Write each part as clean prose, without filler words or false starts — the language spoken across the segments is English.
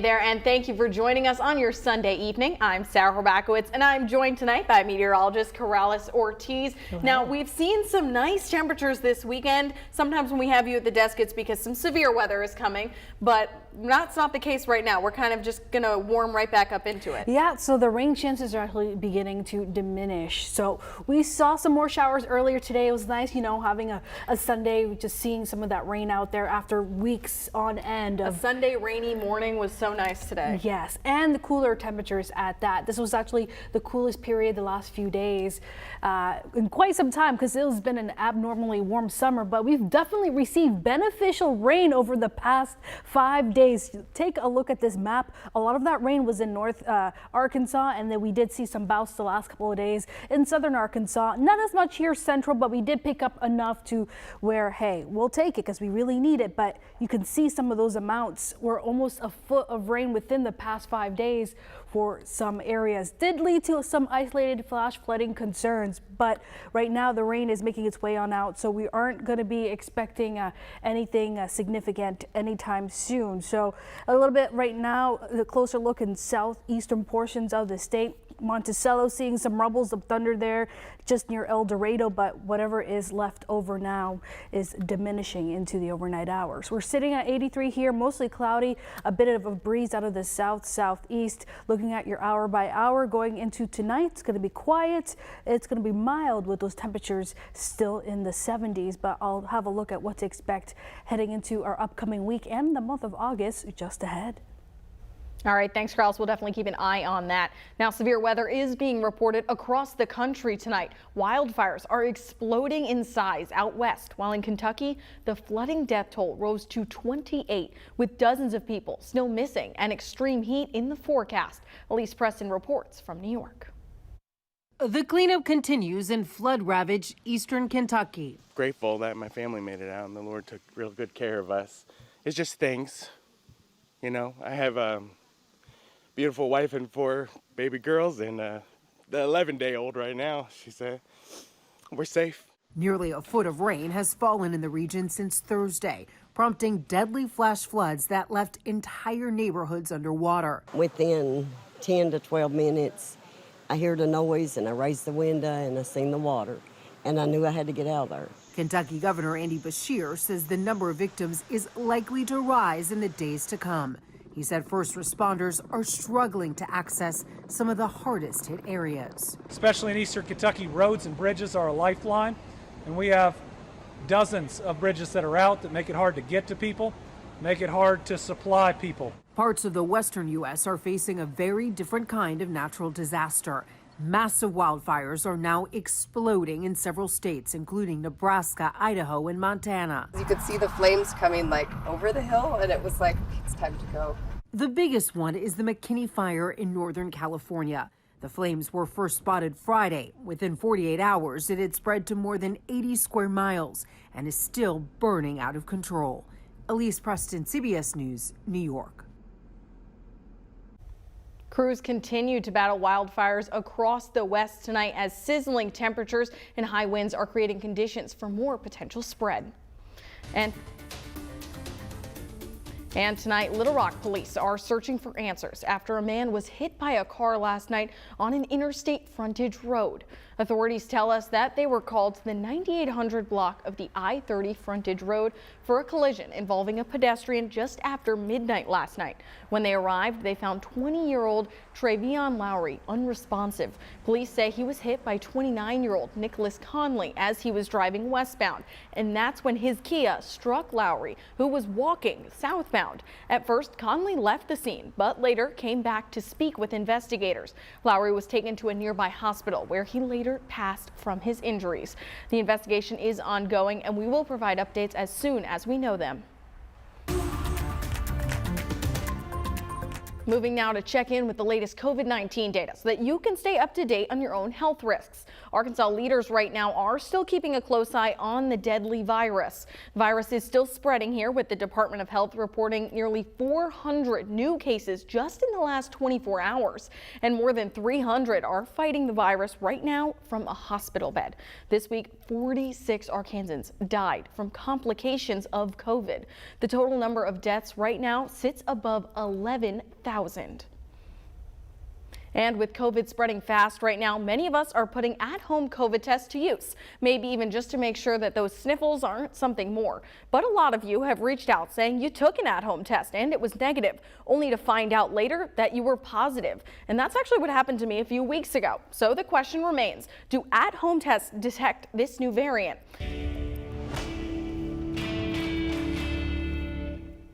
There, and thank you for joining us on your Sunday evening. I'm Sarah Horbacewicz, and I'm joined tonight by meteorologist Corrales Ortiz. Now, we've seen some nice temperatures this weekend. Sometimes when we have you at the desk, it's because some severe weather is coming, but that's not the case right now. We're kind of just going to warm right back up into it. Yeah, so the rain chances are actually beginning to diminish. So we saw some more showers earlier today. It was nice, you know, having a Sunday, just seeing some of that rain out there after weeks on end. A Sunday rainy morning was so nice today. Yes, and the cooler temperatures at that. This was actually the coolest period the last few days in quite some time, because it has been an abnormally warm summer, but we've definitely received beneficial rain over the past 5 days. Take a look at this map. A lot of that rain was in North Arkansas, and then we did see some bouts the last couple of days in southern Arkansas. Not as much here central, but we did pick up enough to where, hey, we'll take it because we really need it. But you can see some of those amounts were almost a foot of rain within the past 5 days for some areas. Did lead to some isolated flash flooding concerns, but right now the rain is making its way on out, so we aren't going to be expecting anything significant anytime soon. So a little bit right now, the closer look in southeastern portions of the state. Monticello seeing some rumbles of thunder there just near El Dorado, but whatever is left over now is diminishing into the overnight hours. We're sitting at 83 here, mostly cloudy, a bit of a breeze out of the southeast. Looking at your hour by hour going into tonight, it's going to be quiet. It's going to be mild with those temperatures still in the 70s, but I'll have a look at what to expect heading into our upcoming week and the month of August just ahead. All right, thanks, Corrales. We'll definitely keep an eye on that. Now, severe weather is being reported across the country tonight. Wildfires are exploding in size out west, while in Kentucky, the flooding death toll rose to 28, with dozens of people still missing and extreme heat in the forecast. Elise Preston reports from New York. The cleanup continues in flood-ravaged eastern Kentucky. Grateful that my family made it out and the Lord took real good care of us. It's just things, you know. I have beautiful wife and 4 baby girls, and the 11-day-old right now. She said, we're safe. Nearly a foot of rain has fallen in the region since Thursday, prompting deadly flash floods that left entire neighborhoods underwater. Within 10 to 12 minutes, I heard a noise and I raised the window and I seen the water, and I knew I had to get out of there. Kentucky Governor Andy Beshear says the number of victims is likely to rise in the days to come. He said first responders are struggling to access some of the hardest hit areas. Especially in eastern Kentucky, roads and bridges are a lifeline, and we have dozens of bridges that are out that make it hard to get to people, make it hard to supply people. Parts of the western U.S. are facing a very different kind of natural disaster. Massive wildfires are now exploding in several states, including Nebraska, Idaho, and Montana. You could see the flames coming like over the hill, and it was like, it's time to go. The biggest one is the McKinney fire in Northern California. The flames were first spotted Friday. Within 48 hours, it had spread to more than 80 square miles and is still burning out of control. Elise Preston, CBS News, New York. Crews continue to battle wildfires across the west tonight as sizzling temperatures and high winds are creating conditions for more potential spread. And tonight, Little Rock police are searching for answers after a man was hit by a car last night on an interstate frontage road. Authorities tell us that they were called to the 9800 block of the I-30 frontage road for a collision involving a pedestrian just after midnight last night. When they arrived, they found 20-year-old Travion Lowry unresponsive. Police say he was hit by 29-year-old Nichols Conley as he was driving westbound, and that's when his Kia struck Lowry, who was walking southbound. At first, Conley left the scene, but later came back to speak with investigators. Lowry was taken to a nearby hospital where he later passed from his injuries. The investigation is ongoing, and we will provide updates as soon as we know them. Moving now to check in with the latest COVID-19 data so that you can stay up to date on your own health risks. Arkansas leaders right now are still keeping a close eye on the deadly virus. The virus is still spreading here, with the Department of Health reporting nearly 400 new cases just in the last 24 hours. And more than 300 are fighting the virus right now from a hospital bed. This week, 46 Arkansans died from complications of COVID. The total number of deaths right now sits above 11,000. And with COVID spreading fast right now, many of us are putting at-home COVID tests to use, maybe even just to make sure that those sniffles aren't something more. But a lot of you have reached out saying you took an at-home test and it was negative, only to find out later that you were positive. And that's actually what happened to me a few weeks ago. So the question remains, do at-home tests detect this new variant?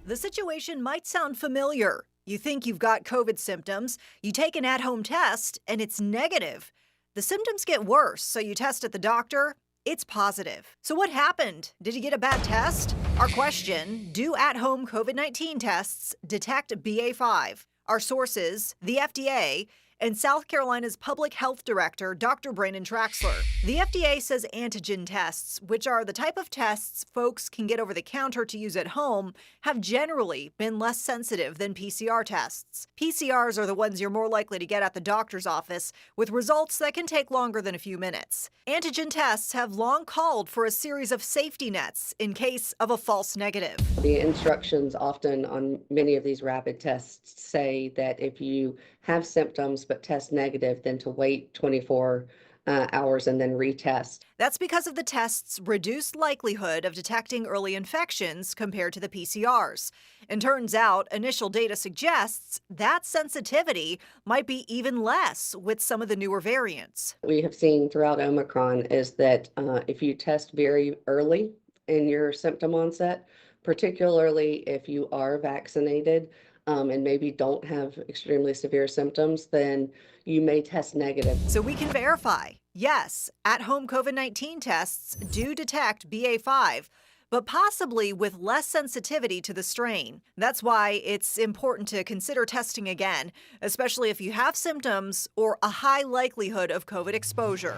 The situation might sound familiar. You think you've got COVID symptoms, you take an at-home test, and it's negative. The symptoms get worse, so you test at the doctor, it's positive. So what happened? Did you get a bad test? Our question, do at-home COVID-19 tests detect BA5? Our sources, the FDA, and South Carolina's Public Health Director, Dr. Brandon Traxler. The FDA says antigen tests, which are the type of tests folks can get over the counter to use at home, have generally been less sensitive than PCR tests. PCRs are the ones you're more likely to get at the doctor's office, with results that can take longer than a few minutes. Antigen tests have long called for a series of safety nets in case of a false negative. The instructions often on many of these rapid tests say that if you have symptoms but test negative, then to wait 24 hours and then retest. That's because of the test's reduced likelihood of detecting early infections compared to the PCRs. And turns out, initial data suggests that sensitivity might be even less with some of the newer variants. We have seen throughout Omicron is that if you test very early in your symptom onset, particularly if you are vaccinated, and maybe don't have extremely severe symptoms, then you may test negative. So we can verify, yes, at-home COVID-19 tests do detect BA5, but possibly with less sensitivity to the strain. That's why it's important to consider testing again, especially if you have symptoms or a high likelihood of COVID exposure.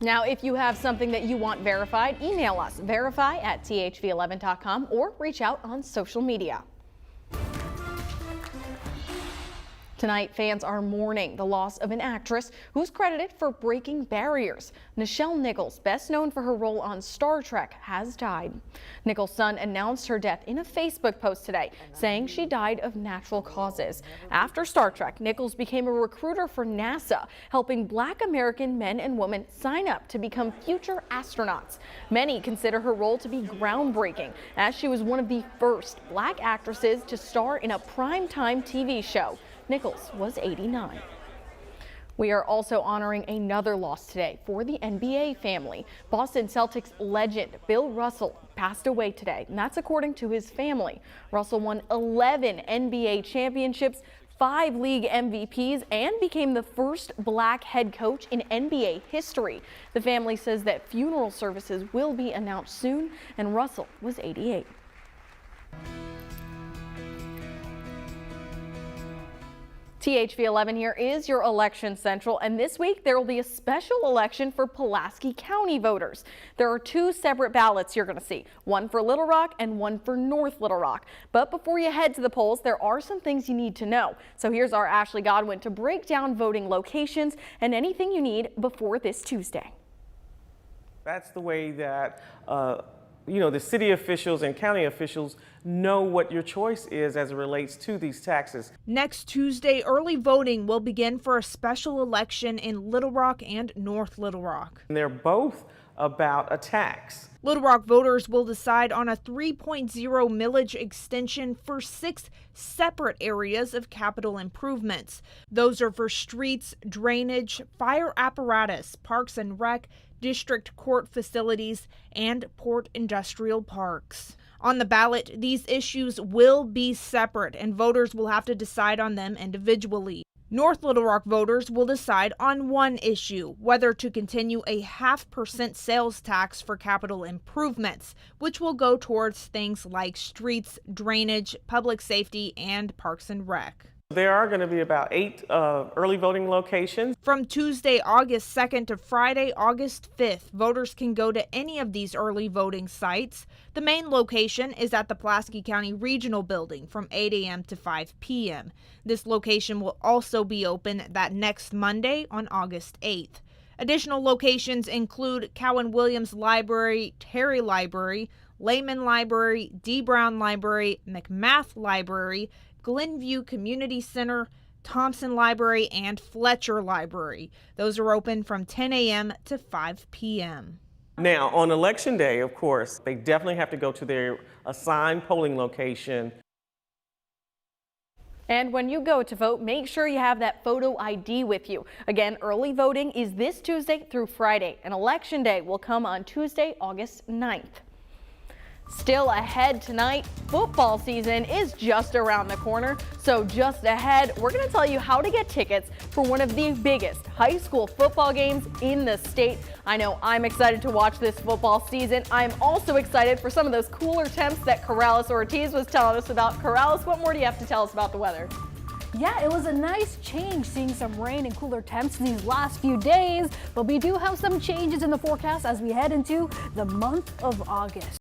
Now, if you have something that you want verified, email us, verify@thv11.com, or reach out on social media. Tonight, fans are mourning the loss of an actress who's credited for breaking barriers. Nichols, best known for her role on Star Trek, has died. Nichols' son announced her death in a Facebook post today, saying she died of natural causes. After Star Trek, Nichols became a recruiter for NASA, helping Black American men and women sign up to become future astronauts. Many consider her role to be groundbreaking, as she was one of the first Black actresses to star in a primetime TV show. Nichols was 89. We are also honoring another loss today for the NBA family. Boston Celtics legend Bill Russell passed away today, and that's according to his family. Russell won 11 NBA championships, 5 league MVPs, and became the first Black head coach in NBA history. The family says that funeral services will be announced soon, and Russell was 88. THV11 here is your election central, and this week there will be a special election for Pulaski County voters. There are 2 separate ballots you're going to see, one for Little Rock and one for North Little Rock. But before you head to the polls, there are some things you need to know. So here's our Ashley Godwin to break down voting locations and anything you need before this Tuesday. That's the way that the city officials and county officials know what your choice is as it relates to these taxes. Next Tuesday, early voting will begin for a special election in Little Rock and North Little Rock. And they're both about a tax. Little Rock voters will decide on a 3.0 millage extension for 6 separate areas of capital improvements. Those are for streets, drainage, fire apparatus, parks and rec, district court facilities, and port industrial parks. On the ballot, these issues will be separate, and voters will have to decide on them individually. North Little Rock voters will decide on one issue, whether to continue a 0.5% sales tax for capital improvements, which will go towards things like streets, drainage, public safety, and parks and rec. There are going to be about 8 early voting locations. From Tuesday, August 2nd to Friday, August 5th, voters can go to any of these early voting sites. The main location is at the Pulaski County Regional Building from 8 a.m. to 5 p.m. This location will also be open that next Monday on August 8th. Additional locations include Cowan-Williams Library, Terry Library, Lehman Library, D. Brown Library, McMath Library, Glenview Community Center, Thompson Library, and Fletcher Library. Those are open from 10 a.m. to 5 p.m. Now, on Election Day, of course, they definitely have to go to their assigned polling location. And when you go to vote, make sure you have that photo ID with you. Again, early voting is this Tuesday through Friday, and Election Day will come on Tuesday, August 9th. Still ahead tonight, football season is just around the corner. So just ahead, we're going to tell you how to get tickets for one of the biggest high school football games in the state. I know I'm excited to watch this football season. I'm also excited for some of those cooler temps that Corrales Ortiz was telling us about. Corrales, what more do you have to tell us about the weather? Yeah, it was a nice change seeing some rain and cooler temps these last few days, but we do have some changes in the forecast as we head into the month of August.